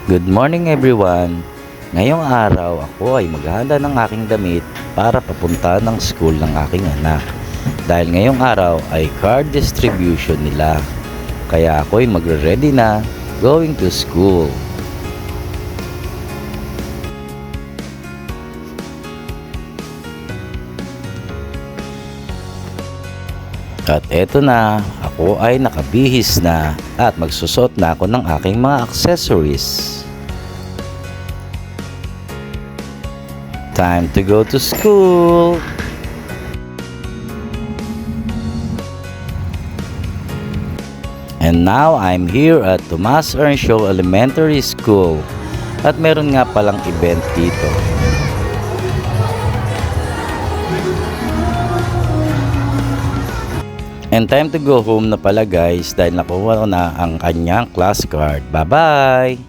Good morning everyone! Ngayong araw ako ay maghahanda ng aking damit para papunta ng school ng aking anak. Dahil ngayong araw ay card distribution nila. Kaya ako ay magre-ready na going to school. At eto na, ako ay nakabihis na at magsusot na ako ng aking mga accessories. Time to go to school! And now I'm here at Tomas Earnshaw Elementary School at meron nga palang event dito. And time to go home na pala guys dahil nakuha ko na ang kanyang class card. Bye-bye!